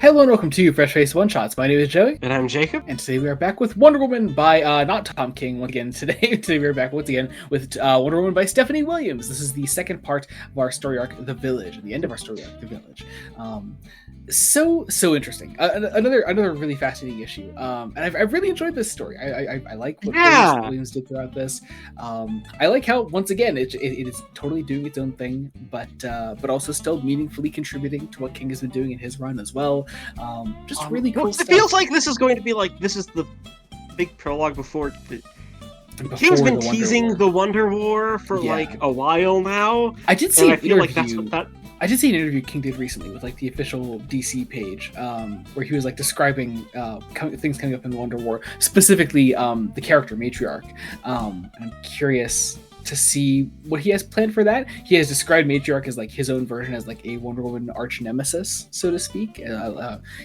Hello and welcome to Fresh Face One Shots. My name is Joey. And I'm Jacob. And today we are back with Wonder Woman by, not Tom King once again today. Today we are back once again with Wonder Woman by Stephanie Williams. This is the second part of our story arc, The Village, the end of our story arc, The Village. So interesting. Another really fascinating issue. And I've really enjoyed this story. I like what Williams did throughout this. I like how, once again, it is totally doing its own thing, but also still meaningfully contributing to what King has been doing in his run as well. Just really cool stuff. It feels like this is going to be like, this is the big prologue before King's been teasing the Wonder War for like a while now. I did see an interview. Like that's what that... I did see an interview King did recently with like the official DC page, where he was like describing things coming up in Wonder War, specifically the character Matriarch. And I'm curious to see what he has planned for that. He has described Matriarch as like his own version, as like a Wonder Woman arch nemesis, so to speak.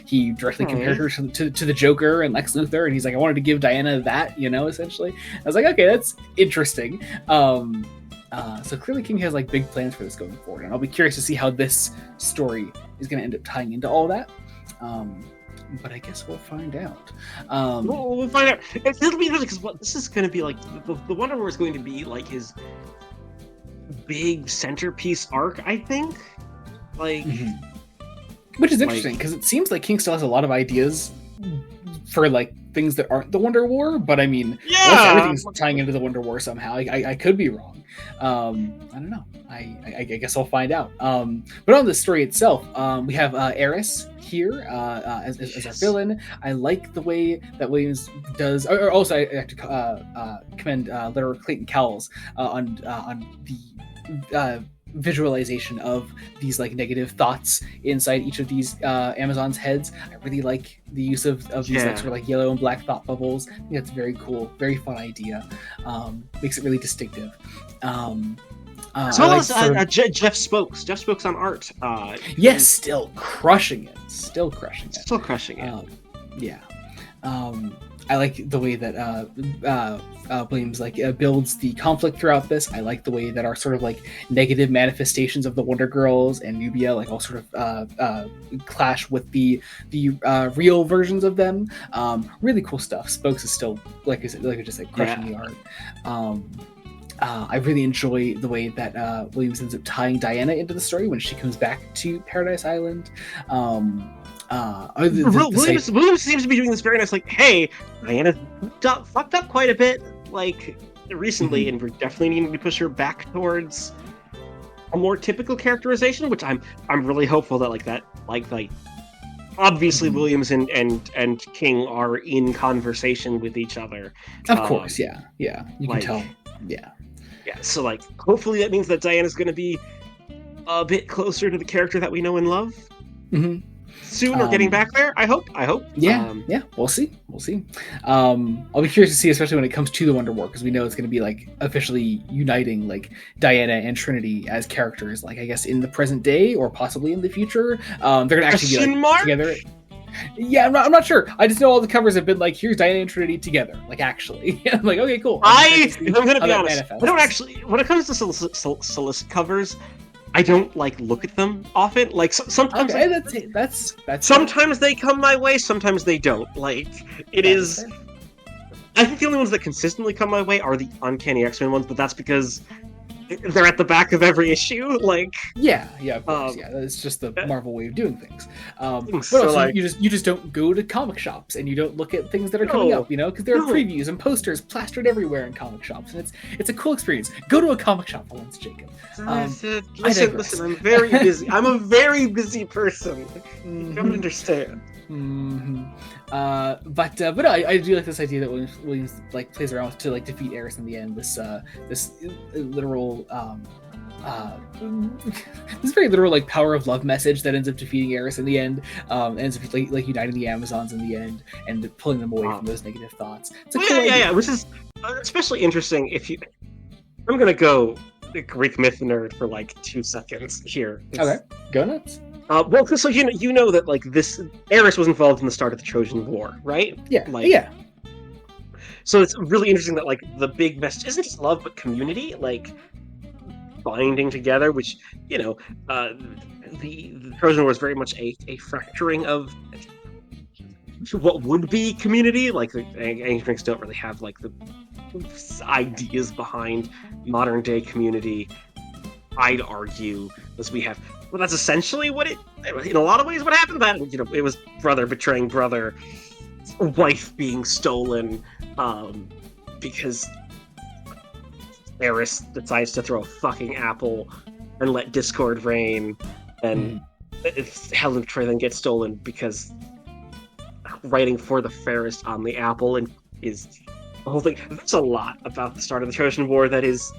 He directly compared her to the Joker and Lex Luthor, and he's like, I wanted to give Diana that, essentially. I was like, okay, that's interesting. So clearly King has like big plans for this going forward, and I'll be curious to see how this story is going to end up tying into all that. But I guess we'll find out. We'll find out. It'll be interesting because this is going to be like the Wonder War is going to be like his big centerpiece arc, I think. Like, which is interesting because it seems like King still has a lot of ideas for like things that aren't the Wonder War, but I mean, everything's tying into the Wonder War somehow. I could be wrong. I don't know. I guess I'll find out. But on the story itself, we have Eris here as our villain. I like the way that Williams does. Also, I have to commend letterer Clayton Cowles on the visualization of these like negative thoughts inside each of these Amazons' heads. I really like the use of these like sort of like yellow and black thought bubbles. I think that's very cool, very fun idea. Makes it really distinctive. As well as Jeff Spokes. Jeff Spokes on art. Yes, still crushing it. Yeah. I like the way that Williams builds the conflict throughout this. I like the way that our sort of like negative manifestations of the Wonder Girls and Nubia like all sort of clash with the real versions of them. Really cool stuff. Spokes is still like I just said, crushing the art. I really enjoy the way that Williams ends up tying Diana into the story when she comes back to Paradise Island. Williams seems to be doing this very nice, like, hey, Diana fucked up quite a bit, like, recently, and we're definitely needing to push her back towards a more typical characterization, which I'm really hopeful that, like, obviously Williams and King are in conversation with each other. Of course, you can tell. Yeah, so, like, hopefully that means that Diana's going to be a bit closer to the character that we know and love. Soon, or getting back there, I hope. Yeah, we'll see. I'll be curious to see, especially when it comes to the Wonder War, because we know it's going to be like officially uniting like Diana and Trinity as characters, like I guess in the present day or possibly in the future. They're going to actually be like, together. Yeah, I'm not sure. I just know all the covers have been like, here's Diana and Trinity together. Like, actually. I'm like, okay, cool. I'm going to be honest. I don't actually, when it comes to solicit covers, I don't like look at them often. Like sometimes, that's sometimes they come my way, sometimes they don't. Like it is. I think the only ones that consistently come my way are the Uncanny X-Men ones, but that's because they're at the back of every issue. Like of course, that's just the Marvel way of doing things. But so also, like, you just don't go to comic shops and you don't look at things that are coming up, because there are previews and posters plastered everywhere in comic shops, and it's a cool experience. Go to a comic shop for once, Jacob. Listen, I'm very busy. I'm a very busy person. You don't understand. But I do like this idea that Williams like plays around with to like defeat Eris in the end. This literal this very literal like power of love message that ends up defeating Eris in the end. Ends up like uniting the Amazons in the end and pulling them away from those negative thoughts. It's a cool idea. Which is especially interesting if you. I'm gonna go Greek myth nerd for like 2 seconds here. Okay, go nuts. Well, because so you know that like this Eris was involved in the start of the Trojan War, right? Yeah. So it's really interesting that like the big message isn't just love but community, like binding together, which the Trojan War is very much a fracturing of what would be community. Like the Ancients don't really have like the ideas behind modern day community. I'd argue as we have. Well, that's essentially what it. In a lot of ways, what happened. That it was brother betraying brother, wife being stolen, because Eris decides to throw a fucking apple and let discord reign, and Helen of Troy then gets stolen because writing for the fairest on the apple and is the whole thing. There's a lot about the start of the Trojan War that is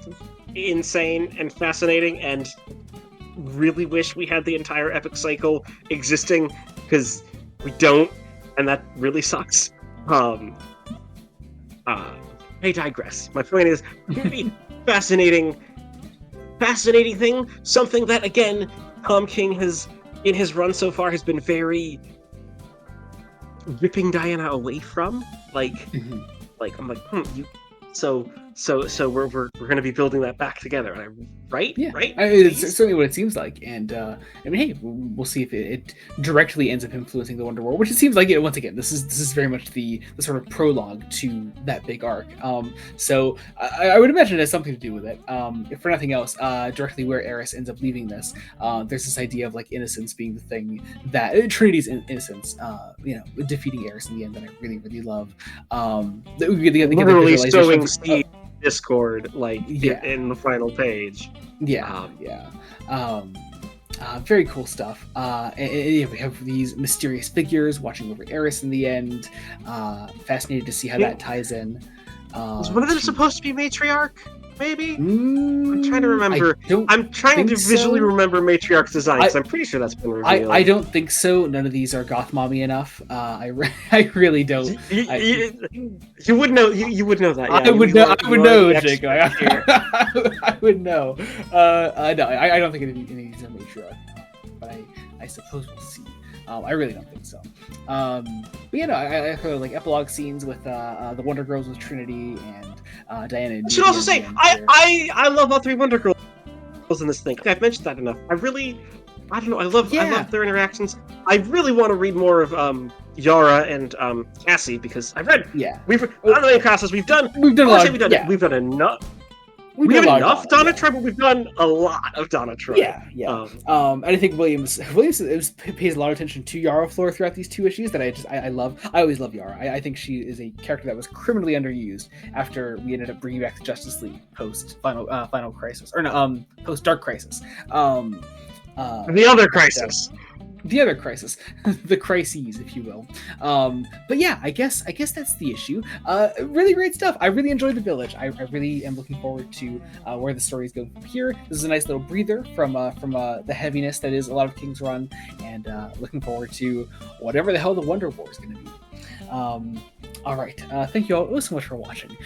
insane and fascinating, and really wish we had the entire epic cycle existing, because we don't, and that really sucks. I digress. My point is, really fascinating thing, something that, again, Tom King has, in his run so far, has been very ripping Diana away from. Like, I'm like, you. So we're going to be building that back together, right? Yeah, right. It's certainly what it seems like, and I mean, hey, we'll see if it directly ends up influencing the Wonder War, which it seems like. Once again, this is very much the sort of prologue to that big arc. So I would imagine it has something to do with it. If for nothing else, directly where Eris ends up leaving this, there's this idea of like innocence being the thing that Trinity's innocence, defeating Eris in the end, that I really really love. Literally sowing seed discord in the final page. Very cool stuff. And we have these mysterious figures watching over Eris in the end. Fascinated to see how that ties in. Was one of them supposed to be matriarch? Maybe? I'm trying to remember. I'm trying to visually remember Matriarch's design, because I'm pretty sure that's been revealed. I don't think so. None of these are goth mommy enough. I really don't. You would know. You would know that. Yeah. I would know, Jake. I would know. No, I don't think any of these are matriarch, but I suppose we'll see. I really don't think so. But I heard like epilogue scenes with the Wonder Girls with Trinity and Diana. I should also say I love all three Wonder Girls in this thing. I've mentioned that enough. I don't know. I love their interactions. I really want to read more of Yara and Cassie, because I've read. Yeah. I don't know how many classes we've done. We've done a lot. We've done enough. We have enough Donna Troy, but we've done a lot of Donna Troy. Yeah. And I think Williams pays a lot of attention to Yara Flor throughout these two issues that I love. I always love Yara. I think she is a character that was criminally underused after we ended up bringing back the Justice League post Final Crisis, or no, post Dark Crisis. The other crisis. The other crisis, the crises, if you will. But yeah, I guess that's the issue. Really great stuff. I really enjoyed The Village. I really am looking forward to where the stories go from here. This is a nice little breather from the heaviness that is a lot of King's Run, and looking forward to whatever the hell the Wonder War is going to be. All right. Thank you all so much for watching.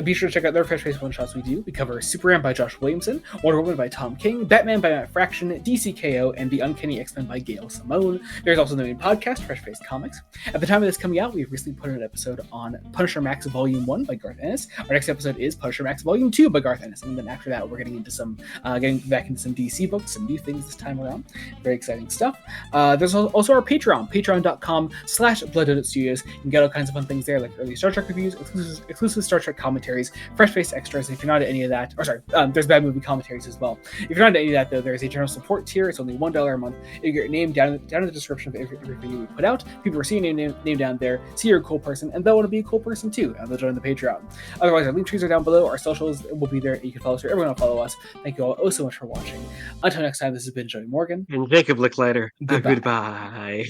Be sure to check out their Fresh Face one-shots we do. We cover Superman by Josh Williamson, Wonder Woman by Tom King, Batman by Matt Fraction, DCKO, and The Uncanny X-Men by Gail Simone. There's also the main podcast, Fresh Face Comics. At the time of this coming out, we've recently put an episode on Punisher Max Volume 1 by Garth Ennis. Our next episode is Punisher Max Volume 2 by Garth Ennis. And then after that, we're getting back into some DC books, some new things this time around. Very exciting stuff. There's also our Patreon, patreon.com/Blood Studios. You can get all kinds of fun things there, like early Star Trek reviews, exclusive Star Trek commentaries, Fresh Face extras. If you're not at any of that, there's bad movie commentaries as well. If you're not at any of that, though, there's a general support tier. It's only $1 a month. You get your name down in the description of every video we put out. People will see your name down there, see you're a cool person, and they'll want to be a cool person too, and they'll join the Patreon. Otherwise, our link trees are down below. Our socials will be there. You can follow us. Everyone will follow us. Thank you all so much for watching. Until next time, this has been Joey Morgan and Jacob Licklider. Goodbye. Goodbye.